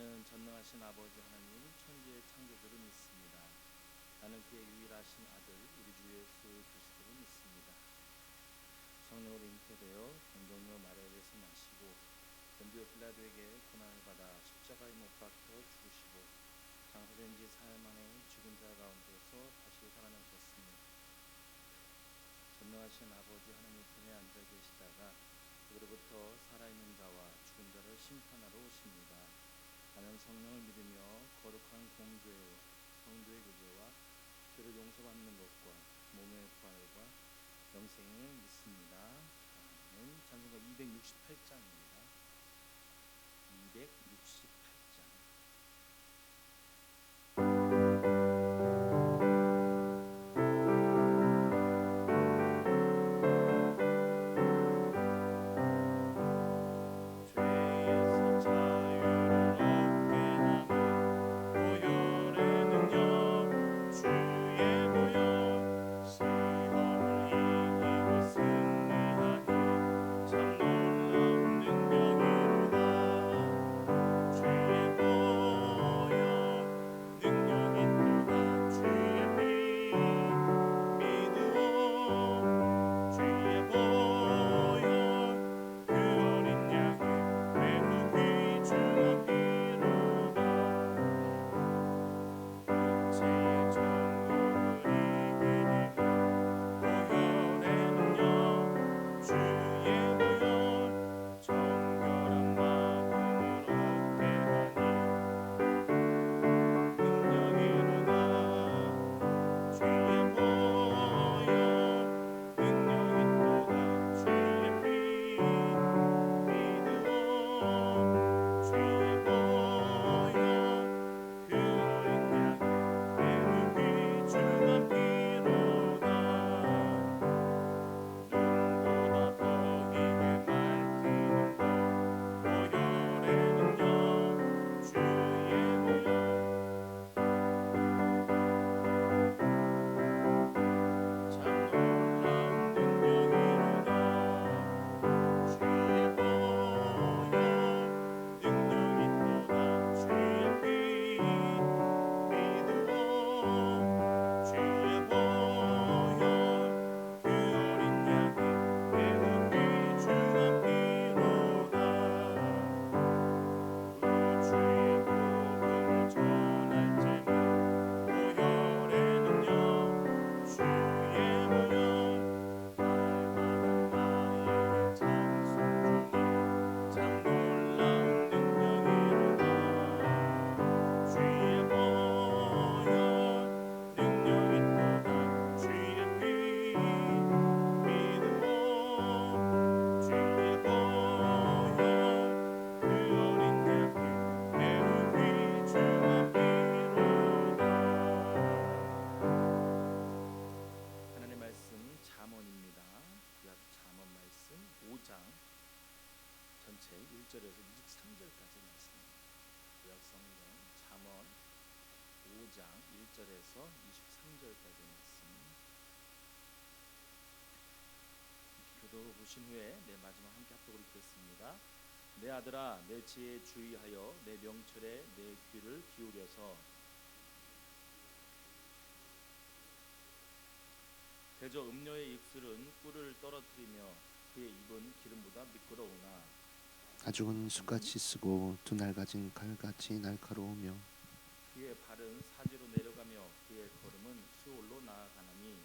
나는 전능하신 아버지 하나님 천지의 창조주를 믿습니다. 나는 그의 유일하신 아들 우리 주 예수 그리스도를 믿습니다. 성령으로 잉태되어 동정녀 마리아에게서 나시고 본디오 빌라도에게 고난을 받아 십자가에 못 박혀 죽으시고 장사된 지 사흘 만에 죽은 자 가운데서 다시 살아나셨으니 전능하신 아버지 하나님 편에 앉아 계시다가 그로부터 살아있는 자와 죽은 자를 심판하러 오십니다. 나는 성령을 믿으며 거룩한 공교회와 성도의 교제와 죄를 용서받는 것과 몸의 부활과 영생을 믿습니다. 아멘. 찬송가 268장입니다. 268장. 전체 1절에서 23절까지 말씀입니다. 구약 성경 잠언 5장 1절에서 23절까지 말씀. 교독을 보신 후에 마지막 함께 합독을 읽겠습니다. 내 아들아, 내 지혜에 주의하여 내 명철에 내 귀를 기울여서 대저 음녀의 입술은 꿀을 떨어뜨리며 그의 입은 기름보다 미끄러우나 가죽은 숯같이 쓰고 두 날 가진 칼같이 날카로우며 그의 발은 사지로 내려가며 그의 걸음은 수올로 나아가나니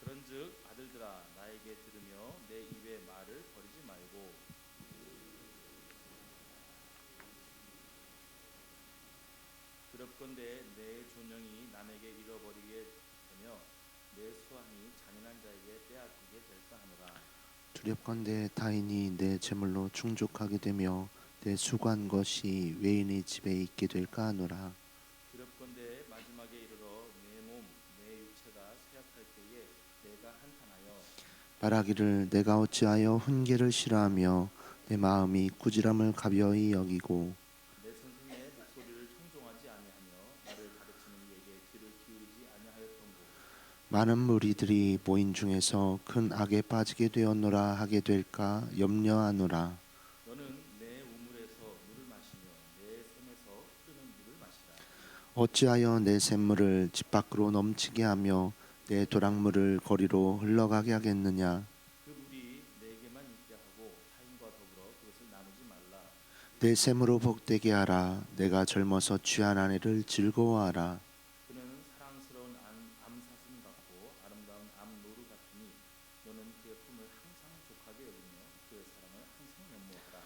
그런즉 아들들아 나에게 들으며 내 입의 말을 버리지 말고 두렵건대 내 존영이 남에게 잃어버리게 되며 내 수완이 잔인한 자에게 빼앗기게 될까 하노라. 두렵건대 타인이 내 재물로 충족하게 되며 내 수고한 것이 외인의 집에 있게 될까 하노라. 두렵건대 마지막에 이르러 내 몸, 내 육체가 쇠약할 때에 내가 한탄하여 말하기를 내가 어찌하여 훈계를 싫어하며 내 마음이 꾸지람을 가벼이 여기고 내 선생의 목소리를 청종하지 아니하며 나를 가르치는 이에게 귀를 기울이지 아니하였던고. 많은 무리들이 모인 중에서 큰 악에 빠지게 되었노라 하게 될까 염려하노라. 너는 내 우물에서 물을 마시며 내 샘에서 흐르는 물을 마시라. 어찌하여 내 샘물을 집 밖으로 넘치게 하며 내 도랑물을 거리로 흘러가게 하겠느냐. 그 물이 내게만 있게 하고 타인과 더불어 그것을 나누지 말라. 내 샘으로 복되게 하라. 내가 젊어서 취한 아내를 즐거워하라. 그는 사랑스러운 암사슴 같고 아름다운 암노루 같으니 너는 그의 품을 항상 족하게 여기며 그의 사랑을 항상 연모하라.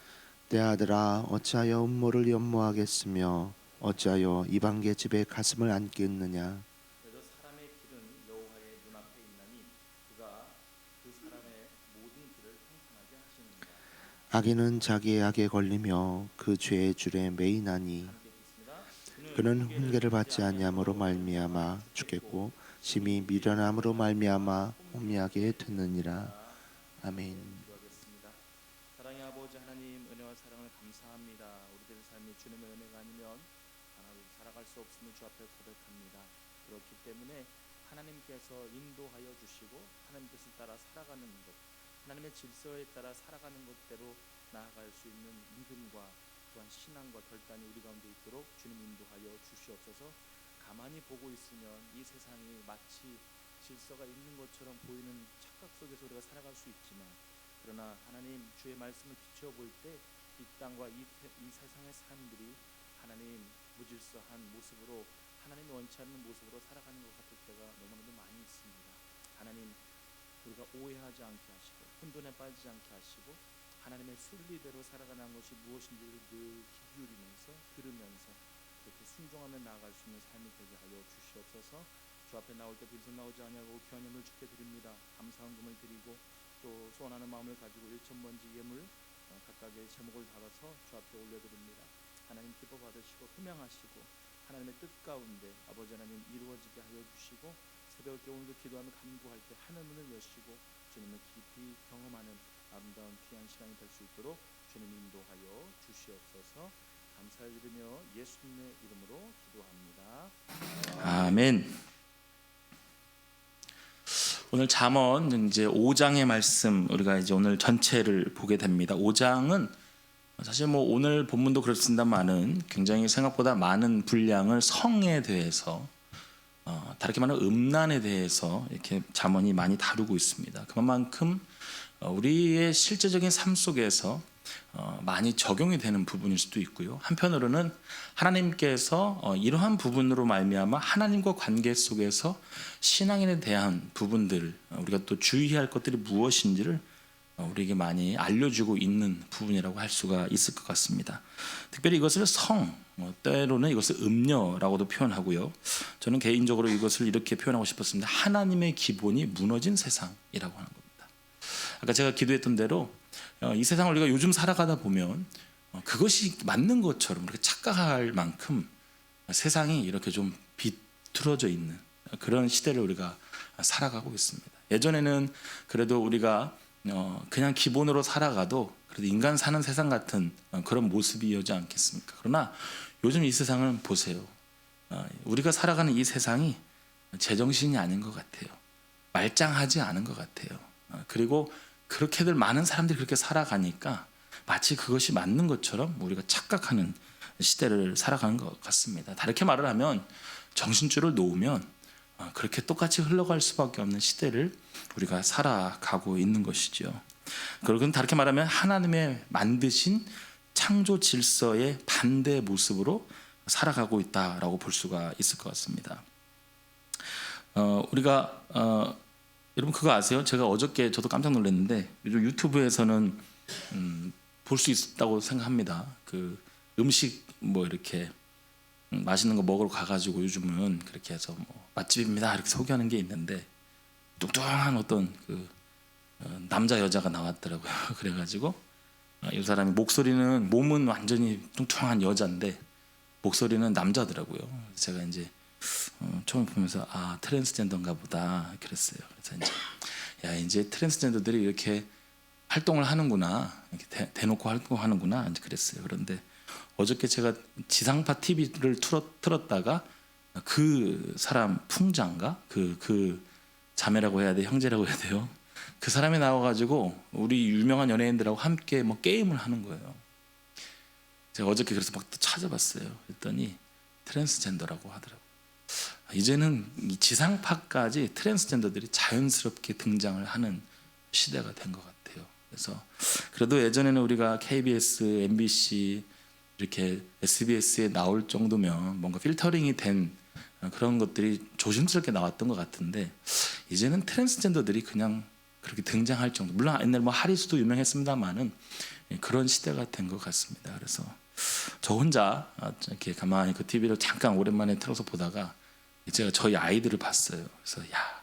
내 아들아, 어찌하여 음모를 연모하겠으며 어찌하여 이방계 집에 가슴을 안겠느냐. 그래도 사람의 길은 여호와의 눈앞에 있나니 그가 그 사람의 모든 길을 평탄하게 하시느니라. 악인은 자기의 악에 걸리며 그 죄의 줄에 매이나니 함께 읽겠습니다. 그는 훈계를 받지 아니함으로 말미암아 죽겠고 심히 미련함으로 말미암아 혼미하게 되느니라. 아멘. 기도하겠습니다. 사랑의 아버지 하나님, 은혜와 사랑을 감사합니다. 우리들의 삶이 주님의 은혜가 아니면 하나님 살아갈 수 없음을 주 앞에 고백합니다. 그렇기 때문에 하나님께서 인도하여 주시고 하나님께서 따라 살아가는 것, 하나님의 질서에 따라 살아가는 것대로 나아갈 수 있는 믿음과 또한 신앙과 결단이 우리 가운데 있도록 주님 인도하여 주시옵소서. 가만히 보고 있으면 이 세상이 마치 질서가 있는 것처럼 보이는 착각 속에서 우리가 살아갈 수 있지만, 그러나 하나님 주의 말씀을 비춰볼 때 이 땅과 이 세상의 삶들이 하나님 무질서한 모습으로, 하나님이 원치 않는 모습으로 살아가는 것 같을 때가 너무나도 많이 있습니다. 하나님, 우리가 오해하지 않게 하시고 혼돈에 빠지지 않게 하시고 하나님의 순리대로 살아가는 것이 무엇인지를 늘 귀 기울이면서 들으면서 그렇게 순종하며 나아갈 수 있는 삶이 되게 하여 주시옵소서. 주 앞에 나올 때 빈손 나오지 아니하고 귀한 예물 주께 드립니다. 감사한 금을 드리고 또 소원하는 마음을 가지고 일천번지 예물 각각의 제목을 달아서 주 앞에 올려드립니다. 하나님 기뻐 받으시고 흠양하시고 하나님의 뜻 가운데 아버지 하나님 이루어지게 하여 주시고, 새벽에 오늘도 기도하며 간구할 때 하늘 문을 여시고 주님을 깊이 경험하는 아름다운 귀한 시간이 될 수 있도록 주님 인도하여 주시옵소서. 감사드리며 예수님의 이름으로 기도합니다. 아멘. 오늘 잠언 이제 5장의 말씀 우리가 이제 오늘 전체를 보게 됩니다. 5장은 사실 뭐 오늘 본문도 그렇습니다만은 굉장히 생각보다 많은 분량을 성에 대해서 다르게 말하면 음란에 대해서 이렇게 잠언이 많이 다루고 있습니다. 그만큼 우리의 실제적인 삶 속에서 많이 적용이 되는 부분일 수도 있고요. 한편으로는 하나님께서 이러한 부분으로 말미암아 하나님과 관계 속에서 신앙인에 대한 부분들, 우리가 또 주의해야 할 것들이 무엇인지를 우리에게 많이 알려주고 있는 부분이라고 할 수가 있을 것 같습니다. 특별히 이것을 성, 때로는 이것을 음녀라고도 표현하고요. 저는 개인적으로 이것을 이렇게 표현하고 싶었습니다. 하나님의 기본이 무너진 세상이라고 하는 겁니다. 아까 제가 기도했던 대로 이 세상을 우리가 요즘 살아가다 보면 그것이 맞는 것처럼 이렇게 착각할 만큼 세상이 이렇게 좀 비틀어져 있는 그런 시대를 우리가 살아가고 있습니다. 예전에는 그래도 우리가 그냥 기본으로 살아가도 그래도 인간 사는 세상 같은 그런 모습이었지 않겠습니까? 그러나 요즘 이 세상을 보세요. 우리가 살아가는 이 세상이 제정신이 아닌 것 같아요. 말짱하지 않은 것 같아요. 그리고 그렇게들 많은 사람들이 그렇게 살아가니까 마치 그것이 맞는 것처럼 우리가 착각하는 시대를 살아가는 것 같습니다. 다르게 말을 하면 정신줄을 놓으면 그렇게 똑같이 흘러갈 수밖에 없는 시대를 우리가 살아가고 있는 것이죠. 그리고 다르게 말하면 하나님의 만드신 창조 질서의 반대 모습으로 살아가고 있다라고 볼 수가 있을 것 같습니다. 우리가 여러분 그거 아세요? 제가 어저께 저도 깜짝 놀랐는데 요즘 유튜브에서는 볼 수 있다고 생각합니다. 그 음식 뭐 이렇게 맛있는 거 먹으러 가가지고 요즘은 그렇게 해서 뭐 맛집입니다 이렇게 소개하는 게 있는데 뚱뚱한 어떤 그 남자 여자가 나왔더라고요. 그래가지고 이 사람이 몸은 완전히 뚱뚱한 여자인데 목소리는 남자더라고요. 제가 이제 처음 보면서 트랜스젠더인가 보다 그랬어요. 그래서 이제 트랜스젠더들이 이렇게 활동을 하는구나, 이렇게 대놓고 활동하는구나 이제 그랬어요. 그런데 어저께 제가 지상파 TV를 틀었다가 그 사람 풍자인가 그 자매라고 해야 돼, 형제라고 해야 돼요. 그 사람이 나와가지고 우리 유명한 연예인들하고 함께 뭐 게임을 하는 거예요. 제가 어저께 그래서 막 또 찾아봤어요. 그랬더니 트랜스젠더라고 하더라고요. 이제는 이 지상파까지 트랜스젠더들이 자연스럽게 등장을 하는 시대가 된 것 같아요. 그래서 그래도 예전에는 우리가 KBS, MBC 이렇게 SBS에 나올 정도면 뭔가 필터링이 된 그런 것들이 조심스럽게 나왔던 것 같은데 이제는 트랜스젠더들이 그냥 그렇게 등장할 정도. 물론 옛날 뭐 하리수도 유명했습니다만은 그런 시대가 된 것 같습니다. 그래서 저 혼자 이렇게 가만히 그 TV를 잠깐 오랜만에 틀어서 보다가 제가 저희 아이들을 봤어요. 그래서 야,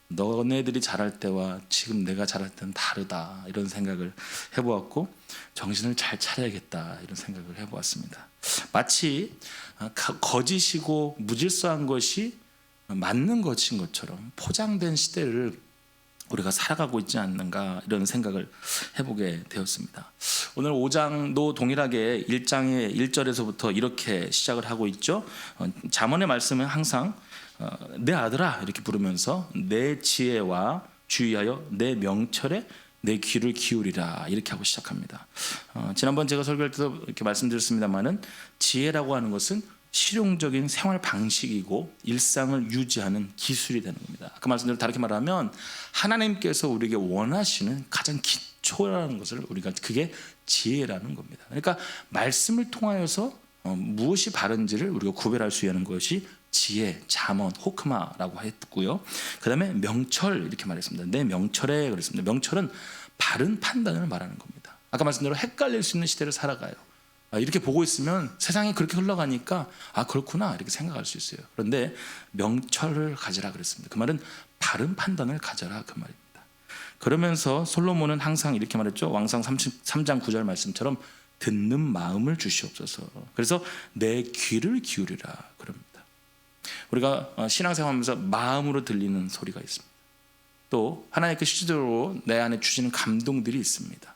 너네들이 자랄 때와 지금 내가 자랄 때는 다르다 이런 생각을 해보았고 정신을 잘 차려야겠다 이런 생각을 해보았습니다. 마치 거짓이고 무질서한 것이 맞는 것인 것처럼 포장된 시대를 우리가 살아가고 있지 않는가 이런 생각을 해보게 되었습니다. 오늘 5장도 동일하게 1장의 1절에서부터 이렇게 시작을 하고 있죠. 잠언의 말씀은 항상 내 아들아 이렇게 부르면서 내 지혜와 주의하여 내 명철에 내 귀를 기울이라 이렇게 하고 시작합니다. 지난번 제가 설교할 때도 이렇게 말씀드렸습니다만은 지혜라고 하는 것은 실용적인 생활 방식이고 일상을 유지하는 기술이 되는 겁니다. 아까 말씀대로 다르게 말하면 하나님께서 우리에게 원하시는 가장 기초라는 것을 우리가 그게 지혜라는 겁니다. 그러니까 말씀을 통하여서 무엇이 바른지를 우리가 구별할 수 있는 것이 지혜, 잠언, 호크마라고 했고요. 그 다음에 명철 이렇게 말했습니다. 내 명철에 그랬습니다. 명철은 바른 판단을 말하는 겁니다. 아까 말씀대로 헷갈릴 수 있는 시대를 살아가요. 이렇게 보고 있으면 세상이 그렇게 흘러가니까 그렇구나 이렇게 생각할 수 있어요. 그런데 명철을 가지라 그랬습니다. 그 말은 바른 판단을 가져라 그 말입니다. 그러면서 솔로몬은 항상 이렇게 말했죠. 왕상 33장 9절 말씀처럼 듣는 마음을 주시옵소서. 그래서 내 귀를 기울이라 그럽니다. 우리가 신앙생활하면서 마음으로 들리는 소리가 있습니다. 또 하나님께 실제로 내 안에 주시는 감동들이 있습니다.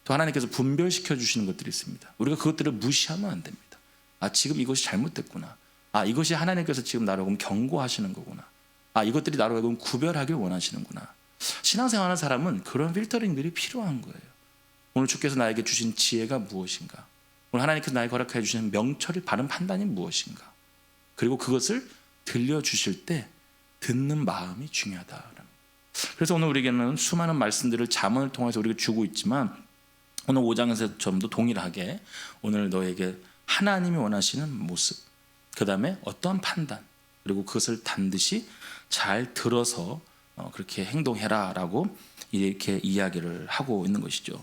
또 하나님께서 분별시켜 주시는 것들이 있습니다. 우리가 그것들을 무시하면 안 됩니다. 지금 이것이 잘못됐구나. 이것이 하나님께서 지금 나를 하여금 경고하시는 거구나. 이것들이 나를 하여금 구별하길 원하시는구나. 신앙생활하는 사람은 그런 필터링들이 필요한 거예요. 오늘 주께서 나에게 주신 지혜가 무엇인가? 오늘 하나님께서 나에게 허락해 주시는 명철의 바른 판단이 무엇인가? 그리고 그것을 들려주실 때 듣는 마음이 중요하다라는 거예요. 그래서 오늘 우리에게는 수많은 말씀들을 잠언을 통해서 우리가 주고 있지만 오늘 5장에서 좀 더 동일하게 오늘 너에게 하나님이 원하시는 모습, 그 다음에 어떠한 판단, 그리고 그것을 반드시 잘 들어서 그렇게 행동해라 라고 이렇게 이야기를 하고 있는 것이죠.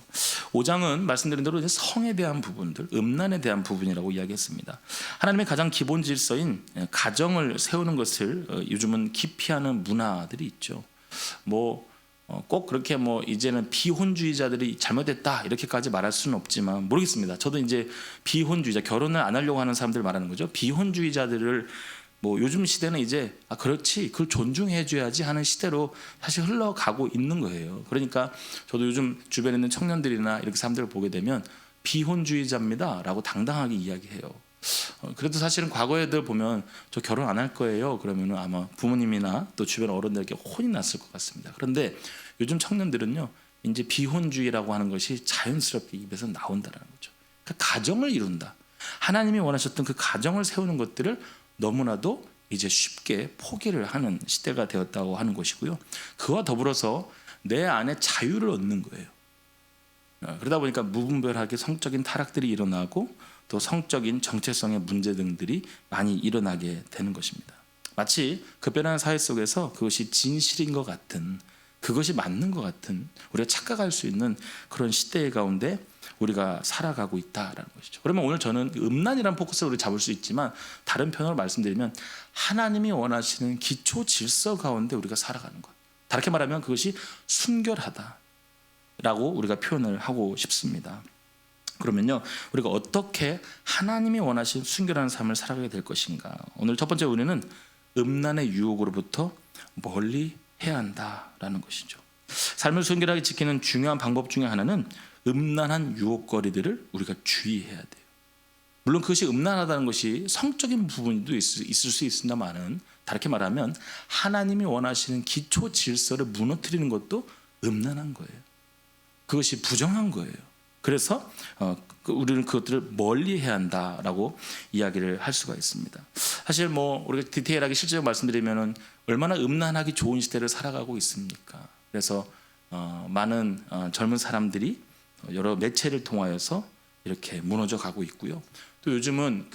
5장은 말씀드린 대로 성에 대한 부분들, 음란에 대한 부분이라고 이야기했습니다. 하나님의 가장 기본 질서인 가정을 세우는 것을 요즘은 기피하는 문화들이 있죠. 꼭 그렇게 이제는 비혼주의자들이 잘못됐다 이렇게까지 말할 수는 없지만 모르겠습니다. 저도 이제 비혼주의자, 결혼을 안 하려고 하는 사람들 말하는 거죠. 비혼주의자들을 요즘 시대는 이제 그렇지 그걸 존중해줘야지 하는 시대로 사실 흘러가고 있는 거예요. 그러니까 저도 요즘 주변에 있는 청년들이나 이렇게 사람들을 보게 되면 비혼주의자입니다라고 당당하게 이야기해요. 그래도 사실은 과거에들 보면 저 결혼 안 할 거예요 그러면은 아마 부모님이나 또 주변 어른들에게 혼이 났을 것 같습니다. 그런데 요즘 청년들은요 이제 비혼주의라고 하는 것이 자연스럽게 입에서 나온다는 거죠. 그러니까 가정을 이룬다. 하나님이 원하셨던 그 가정을 세우는 것들을 너무나도 이제 쉽게 포기를 하는 시대가 되었다고 하는 것이고요. 그와 더불어서 내 안에 자유를 얻는 거예요. 그러다 보니까 무분별하게 성적인 타락들이 일어나고 또 성적인 정체성의 문제 등들이 많이 일어나게 되는 것입니다. 마치 급변하는 사회 속에서 그것이 진실인 것 같은, 그것이 맞는 것 같은, 우리가 착각할 수 있는 그런 시대 가운데 우리가 살아가고 있다라는 것이죠. 그러면 오늘 저는 음란이라는 포커스를 우리 잡을 수 있지만 다른 편으로 말씀드리면 하나님이 원하시는 기초 질서 가운데 우리가 살아가는 것. 다르게 말하면 그것이 순결하다라고 우리가 표현을 하고 싶습니다. 그러면요, 우리가 어떻게 하나님이 원하시는 순결한 삶을 살아가게 될 것인가? 오늘 첫 번째 우리는 음란의 유혹으로부터 멀리 해야 한다라는 것이죠. 삶을 순결하게 지키는 중요한 방법 중에 하나는 음란한 유혹거리들을 우리가 주의해야 돼요. 물론 그것이 음란하다는 것이 성적인 부분도 있을 수 있습니다만은 다르게 말하면 하나님이 원하시는 기초 질서를 무너뜨리는 것도 음란한 거예요. 그것이 부정한 거예요. 그래서 우리는 그것들을 멀리해야 한다라고 이야기를 할 수가 있습니다. 사실 뭐 우리가 디테일하게 실제로 말씀드리면은 얼마나 음란하기 좋은 시대를 살아가고 있습니까? 그래서 많은 젊은 사람들이 여러 매체를 통하여서 이렇게 무너져 가고 있고요. 또 요즘은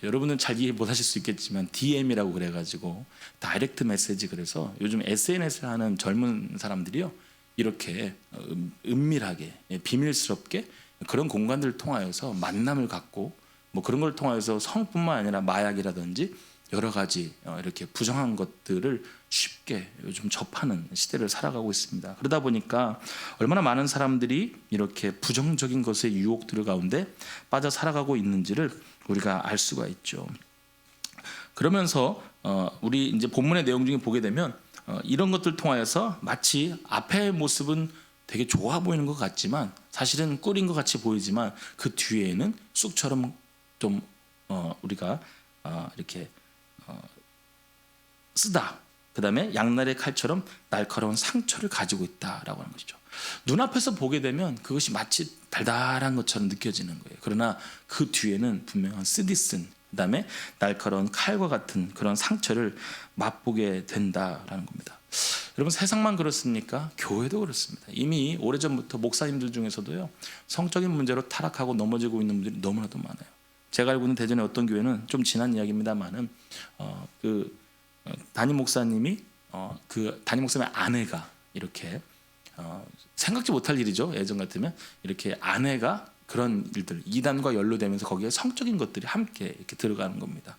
여러분은 잘 이해 못하실 수 있겠지만 DM이라고 그래가지고 다이렉트 메시지, 그래서 요즘 SNS를 하는 젊은 사람들이요, 이렇게 은밀하게 비밀스럽게 그런 공간들을 통하여서 만남을 갖고 뭐 그런 걸 통하여서 성뿐만 아니라 마약이라든지 여러 가지 이렇게 부정한 것들을 쉽게 요즘 접하는 시대를 살아가고 있습니다. 그러다 보니까 얼마나 많은 사람들이 이렇게 부정적인 것의 유혹들 가운데 빠져 살아가고 있는지를 우리가 알 수가 있죠. 그러면서 우리 이제 본문의 내용 중에 보게 되면 이런 것들 통하여서 마치 앞의 모습은 되게 좋아 보이는 것 같지만 사실은 꿀인 것 같이 보이지만 그 뒤에는 쑥처럼 좀 우리가 이렇게 쓰다, 그 다음에 양날의 칼처럼 날카로운 상처를 가지고 있다라고 하는 것이죠. 눈앞에서 보게 되면 그것이 마치 달달한 것처럼 느껴지는 거예요. 그러나 그 뒤에는 분명한 쓰디쓴, 그 다음에 날카로운 칼과 같은 그런 상처를 맛보게 된다라는 겁니다. 여러분, 세상만 그렇습니까? 교회도 그렇습니다. 이미 오래전부터 목사님들 중에서도요, 성적인 문제로 타락하고 넘어지고 있는 분들이 너무나도 많아요. 제가 알고 있는 대전의 어떤 교회는 좀 지난 이야기입니다만은 담임 목사님이 담임 목사님의 아내가 이렇게 생각지 못할 일이죠. 예전 같으면 이렇게 아내가 그런 일들, 이단과 연루되면서 거기에 성적인 것들이 함께 이렇게 들어가는 겁니다.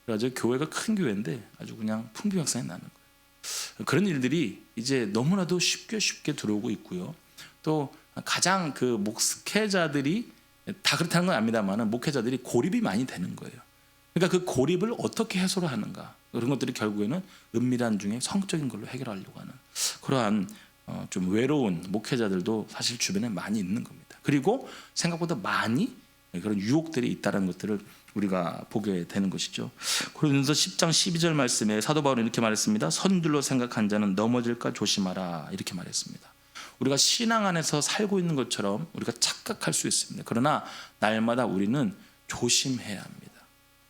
그래서 교회가 큰 교회인데 아주 그냥 풍비박산이 나는 거예요. 그런 일들이 이제 너무나도 쉽게 들어오고 있고요. 또 가장 목회자들이 다 그렇다는 건 압니다만 목회자들이 고립이 많이 되는 거예요. 그러니까 그 고립을 어떻게 해소를 하는가, 그런 것들이 결국에는 은밀한 중에 성적인 걸로 해결하려고 하는 그러한 좀 외로운 목회자들도 사실 주변에 많이 있는 겁니다. 그리고 생각보다 많이 그런 유혹들이 있다는 것들을 우리가 보게 되는 것이죠. 고린도서 10장 12절 말씀에 사도 바울은 이렇게 말했습니다. 선줄로 생각한 자는 넘어질까 조심하라, 이렇게 말했습니다. 우리가 신앙 안에서 살고 있는 것처럼 우리가 착각할 수 있습니다. 그러나 날마다 우리는 조심해야 합니다.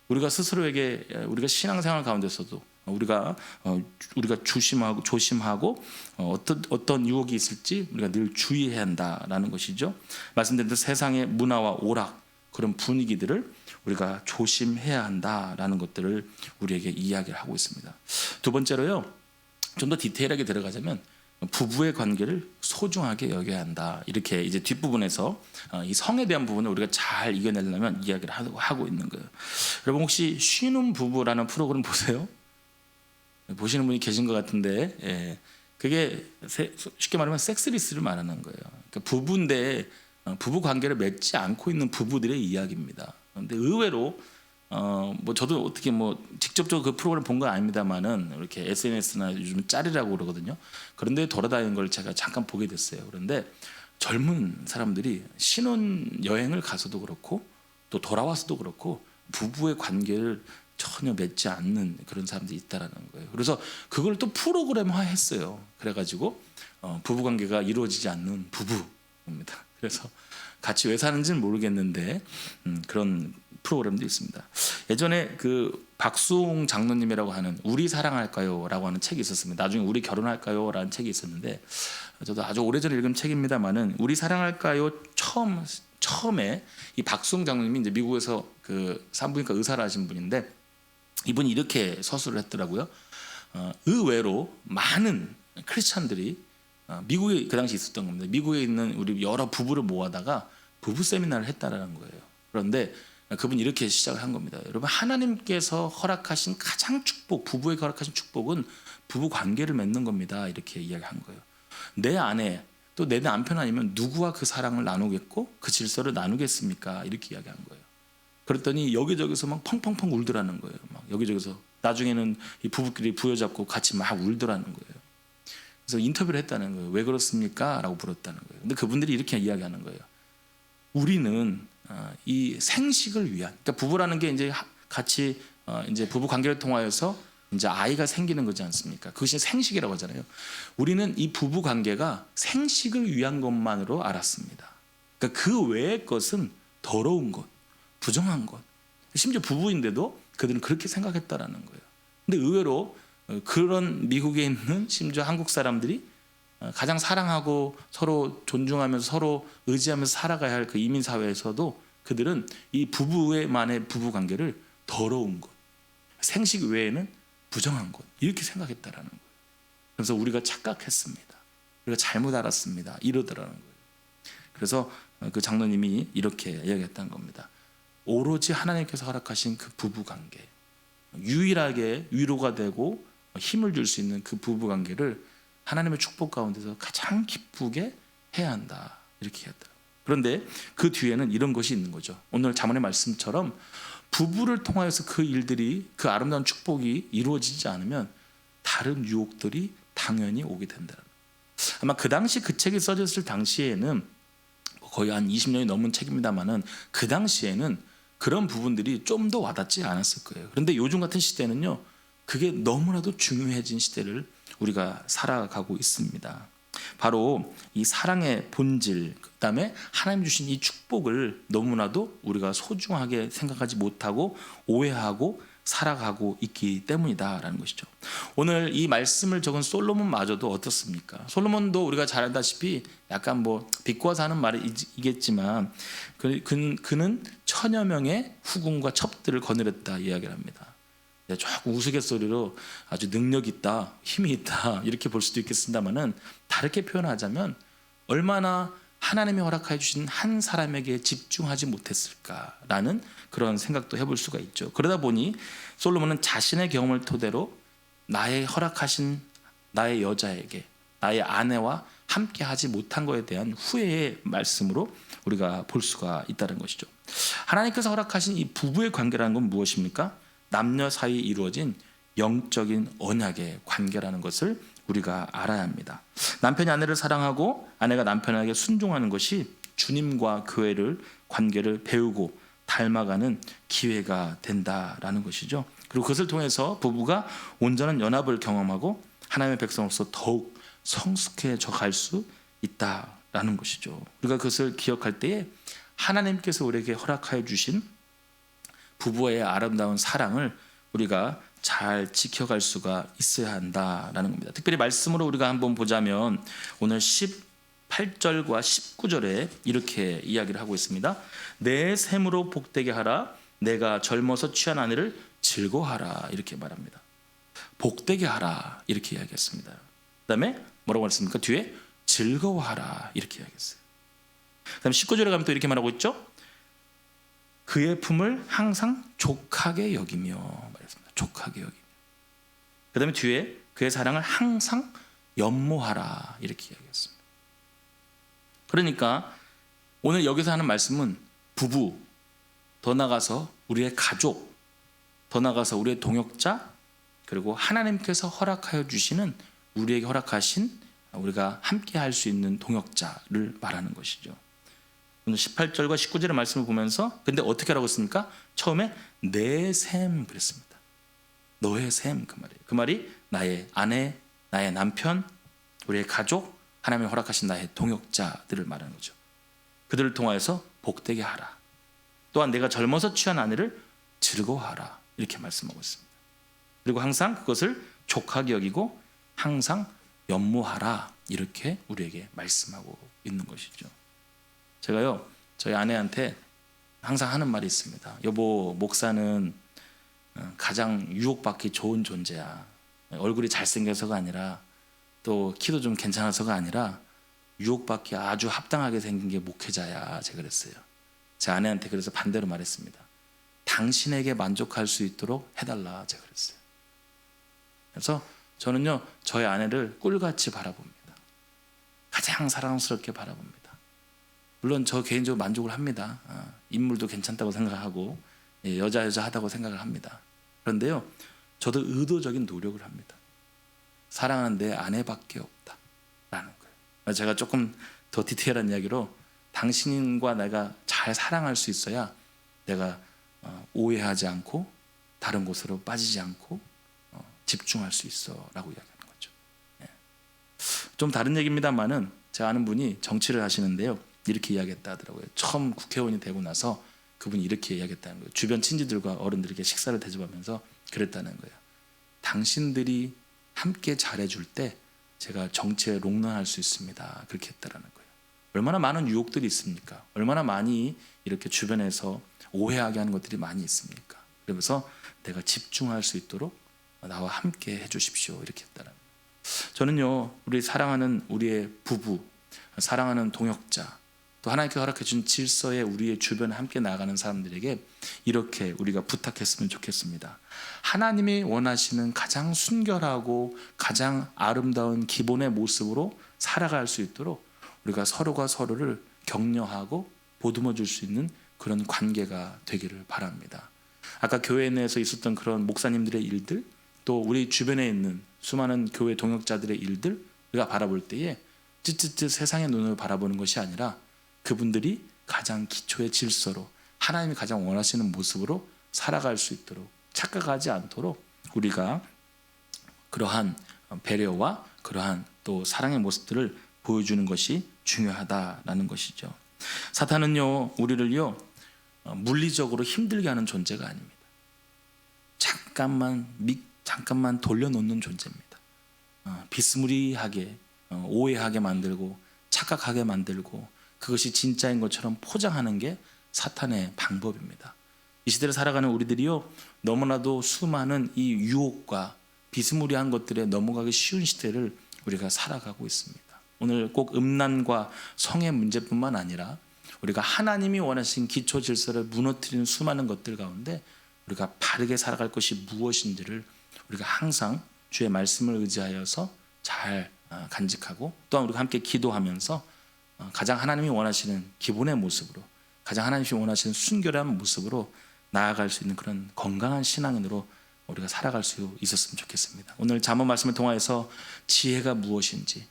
우리가 스스로에게 우리가 신앙생활 가운데서도 우리가 조심하고 어떤 유혹이 있을지 우리가 늘 주의해야 한다라는 것이죠. 말씀드린 대로 세상의 문화와 오락, 그런 분위기들을 우리가 조심해야 한다라는 것들을 우리에게 이야기를 하고 있습니다. 두 번째로요, 좀 더 디테일하게 들어가자면 부부의 관계를 소중하게 여겨야 한다. 이렇게 이제 뒷부분에서 이 성에 대한 부분을 우리가 잘 이겨내려면 이야기를 하고 있는 거예요. 여러분, 혹시 쉬는 부부라는 프로그램 보세요? 보시는 분이 계신 것 같은데, 예. 그게 쉽게 말하면 섹스리스를 말하는 거예요. 그러니까 부부인데 부부 관계를 맺지 않고 있는 부부들의 이야기입니다. 그런데 의외로 저도 어떻게 직접적으로 그 프로그램 본 건 아닙니다만은 이렇게 SNS나 요즘 짤이라고 그러거든요. 그런데 돌아다니는 걸 제가 잠깐 보게 됐어요. 그런데 젊은 사람들이 신혼 여행을 가서도 그렇고 또 돌아와서도 그렇고 부부의 관계를 전혀 맺지 않는 그런 사람들이 있다라는 거예요. 그래서 그걸 또 프로그램화했어요. 그래가지고 부부 관계가 이루어지지 않는 부부입니다. 그래서 같이 왜 사는지는 모르겠는데 그런 프로그램도 있습니다. 예전에 박수홍 장로님이라고 하는 우리 사랑할까요라고 하는 책이 있었습니다. 나중에 우리 결혼할까요라는 책이 있었는데 저도 아주 오래전에 읽은 책입니다만은 우리 사랑할까요 처음에 이 박수홍 장로님이 이제 미국에서 산부인과 의사를 하신 분인데 이분이 이렇게 서술을 했더라고요. 의외로 많은 크리스찬들이 미국에 그 당시 있었던 겁니다. 미국에 있는 우리 여러 부부를 모아다가 부부 세미나를 했다라는 거예요. 그런데 그분이 이렇게 시작을 한 겁니다. 여러분, 하나님께서 허락하신 가장 부부에게 허락하신 축복은 부부 관계를 맺는 겁니다. 이렇게 이야기한 거예요. 내 아내 또 내 남편 아니면 누구와 그 사랑을 나누겠고 그 질서를 나누겠습니까? 이렇게 이야기한 거예요. 그랬더니 여기저기서 막 펑펑펑 울더라는 거예요. 막 여기저기서 나중에는 이 부부끼리 부여잡고 같이 막 울더라는 거예요. 그래서 인터뷰를 했다는 거예요. 왜 그렇습니까? 라고 물었다는 거예요. 근데 그분들이 이렇게 이야기하는 거예요. 우리는 이 생식을 위한, 그러니까 부부라는 게 이제 같이 이제 부부 관계를 통하여서 이제 아이가 생기는 거지 않습니까? 그것이 생식이라고 하잖아요. 우리는 이 부부 관계가 생식을 위한 것만으로 알았습니다. 그러니까 그 외의 것은 더러운 것, 부정한 것. 심지어 부부인데도 그들은 그렇게 생각했다라는 거예요. 근데 의외로 그런 미국에 있는 심지어 한국 사람들이 가장 사랑하고 서로 존중하면서 서로 의지하면서 살아가야 할 그 이민 사회에서도 그들은 이 부부의만의 부부 관계를 더러운 것, 생식 외에는 부정한 것 이렇게 생각했다라는 거예요. 그래서 우리가 착각했습니다. 우리가 잘못 알았습니다. 이러더라는 거예요. 그래서 그 장로님이 이렇게 이야기했다는 겁니다. 오로지 하나님께서 허락하신 그 부부 관계, 유일하게 위로가 되고 힘을 줄 수 있는 그 부부 관계를 하나님의 축복 가운데서 가장 기쁘게 해야 한다 이렇게 했더라고요. 그런데 그 뒤에는 이런 것이 있는 거죠. 오늘 자문의 말씀처럼 부부를 통하여서 그 일들이, 그 아름다운 축복이 이루어지지 않으면 다른 유혹들이 당연히 오게 된다. 아마 그 당시 그 책이 써졌을 당시에는 거의 한 20년이 넘은 책입니다만은 그 당시에는 그런 부분들이 좀 더 와닿지 않았을 거예요. 그런데 요즘 같은 시대는요, 그게 너무나도 중요해진 시대를 우리가 살아가고 있습니다. 바로 이 사랑의 본질, 그다음에 하나님 주신 이 축복을 너무나도 우리가 소중하게 생각하지 못하고 오해하고 살아가고 있기 때문이다라는 것이죠. 오늘 이 말씀을 적은 솔로몬마저도 어떻습니까? 솔로몬도 우리가 잘 알다시피 약간 뭐 비꼬아서 하는 말이겠지만 그는 천여 명의 후궁과 첩들을 거느렸다 이야기를 합니다. 조금 우스갯소리로 아주 능력 있다, 힘이 있다 이렇게 볼 수도 있겠습니다만은 다르게 표현하자면 얼마나 하나님이 허락해 주신 한 사람에게 집중하지 못했을까라는 그런 생각도 해볼 수가 있죠. 그러다 보니 솔로몬은 자신의 경험을 토대로 나의 허락하신 나의 여자에게, 나의 아내와 함께 하지 못한 것에 대한 후회의 말씀으로 우리가 볼 수가 있다는 것이죠. 하나님께서 허락하신 이 부부의 관계라는 건 무엇입니까? 남녀 사이에 이루어진 영적인 언약의 관계라는 것을 우리가 알아야 합니다. 남편이 아내를 사랑하고 아내가 남편에게 순종하는 것이 주님과 교회를 관계를 배우고 닮아가는 기회가 된다라는 것이죠. 그리고 그것을 통해서 부부가 온전한 연합을 경험하고 하나님의 백성으로서 더욱 성숙해져 갈 수 있다라는 것이죠. 우리가 그것을 기억할 때에 하나님께서 우리에게 허락하여 주신 부부의 아름다운 사랑을 우리가 잘 지켜갈 수가 있어야 한다라는 겁니다. 특별히 말씀으로 우리가 한번 보자면 오늘 18절과 19절에 이렇게 이야기를 하고 있습니다. 내 샘으로 복되게 하라. 내가 젊어서 취한 아내를 즐거워하라. 이렇게 말합니다. 복되게 하라. 이렇게 이야기했습니다. 그 다음에 뭐라고 했습니까? 뒤에 즐거워하라. 이렇게 이야기했어요. 그 다음에 19절에 가면 또 이렇게 말하고 있죠. 그의 품을 항상 족하게 여기며 말했습니다. 족하게 여기며. 그 다음에 뒤에 그의 사랑을 항상 연모하라 이렇게 이야기했습니다. 그러니까 오늘 여기서 하는 말씀은 부부, 더 나아가서 우리의 가족, 더 나아가서 우리의 동역자, 그리고 하나님께서 허락하여 주시는 우리에게 허락하신 우리가 함께 할 수 있는 동역자를 말하는 것이죠. 오늘 18절과 19절의 말씀을 보면서 근데 어떻게 하라고 했습니까? 처음에 내 샘 그랬습니다. 너의 샘 그 말이에요. 그 말이 나의 아내, 나의 남편, 우리의 가족, 하나님이 허락하신 나의 동역자들을 말하는 거죠. 그들을 통하여서 복되게 하라. 또한 내가 젊어서 취한 아내를 즐거워하라. 이렇게 말씀하고 있습니다. 그리고 항상 그것을 족하게 여기고 항상 연모하라. 이렇게 우리에게 말씀하고 있는 것이죠. 제가요 저희 아내한테 항상 하는 말이 있습니다. 여보, 목사는 가장 유혹받기 좋은 존재야. 얼굴이 잘생겨서가 아니라 또 키도 좀 괜찮아서가 아니라 유혹받기 아주 합당하게 생긴 게 목회자야. 제가 그랬어요. 제 아내한테 그래서 반대로 말했습니다. 당신에게 만족할 수 있도록 해달라. 제가 그랬어요. 그래서 저는요 저희 아내를 꿀같이 바라봅니다. 가장 사랑스럽게 바라봅니다. 물론 저 개인적으로 만족을 합니다. 인물도 괜찮다고 생각하고 여자 하다고 생각을 합니다. 그런데요 저도 의도적인 노력을 합니다. 사랑하는 내 아내밖에 없다라는 거예요. 제가 조금 더 디테일한 이야기로 당신과 내가 잘 사랑할 수 있어야 내가 오해하지 않고 다른 곳으로 빠지지 않고 집중할 수 있어라고 이야기하는 거죠. 예. 좀 다른 얘기입니다만은 제가 아는 분이 정치를 하시는데요. 이렇게 이야기했다 하더라고요. 처음 국회의원이 되고 나서 그분이 이렇게 이야기했다는 거예요. 주변 친지들과 어른들에게 식사를 대접하면서 그랬다는 거예요. 당신들이 함께 잘해줄 때 제가 정치에 롱런할 수 있습니다. 그렇게 했다라는 거예요. 얼마나 많은 유혹들이 있습니까? 얼마나 많이 이렇게 주변에서 오해하게 하는 것들이 많이 있습니까? 그러면서 내가 집중할 수 있도록 나와 함께 해주십시오. 이렇게 했다라는 거예요. 저는요, 우리 사랑하는 우리의 부부, 사랑하는 동역자, 또 하나님께서 허락해 준 질서에 우리의 주변에 함께 나아가는 사람들에게 이렇게 우리가 부탁했으면 좋겠습니다. 하나님이 원하시는 가장 순결하고 가장 아름다운 기본의 모습으로 살아갈 수 있도록 우리가 서로가 서로를 격려하고 보듬어 줄 수 있는 그런 관계가 되기를 바랍니다. 아까 교회 내에서 있었던 그런 목사님들의 일들, 또 우리 주변에 있는 수많은 교회 동역자들의 일들 우리가 바라볼 때에 찌찌찌 세상의 눈으로 바라보는 것이 아니라 그분들이 가장 기초의 질서로 하나님이 가장 원하시는 모습으로 살아갈 수 있도록 착각하지 않도록 우리가 그러한 배려와 그러한 또 사랑의 모습들을 보여주는 것이 중요하다라는 것이죠. 사탄은요, 우리를요 물리적으로 힘들게 하는 존재가 아닙니다. 잠깐만 돌려놓는 존재입니다. 비스무리하게 오해하게 만들고 착각하게 만들고 그것이 진짜인 것처럼 포장하는 게 사탄의 방법입니다. 이 시대를 살아가는 우리들이요, 너무나도 수많은 이 유혹과 비스무리한 것들에 넘어가기 쉬운 시대를 우리가 살아가고 있습니다. 오늘 꼭 음란과 성의 문제뿐만 아니라 우리가 하나님이 원하신 기초 질서를 무너뜨리는 수많은 것들 가운데 우리가 바르게 살아갈 것이 무엇인지를 우리가 항상 주의 말씀을 의지하여서 잘 간직하고 또한 우리가 함께 기도하면서 가장 하나님이 원하시는 기본의 모습으로 가장 하나님이 원하시는 순결한 모습으로 나아갈 수 있는 그런 건강한 신앙인으로 우리가 살아갈 수 있었으면 좋겠습니다. 오늘 잠언 말씀을 통하여서 지혜가 무엇인지,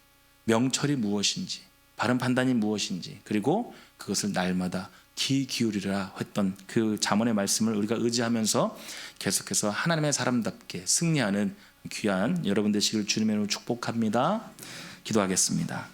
명철이 무엇인지, 바른 판단이 무엇인지, 그리고 그것을 날마다 귀 기울이라 했던 그 잠언의 말씀을 우리가 의지하면서 계속해서 하나님의 사람답게 승리하는 귀한 여러분 되시길 주님의 이름으로 축복합니다. 기도하겠습니다.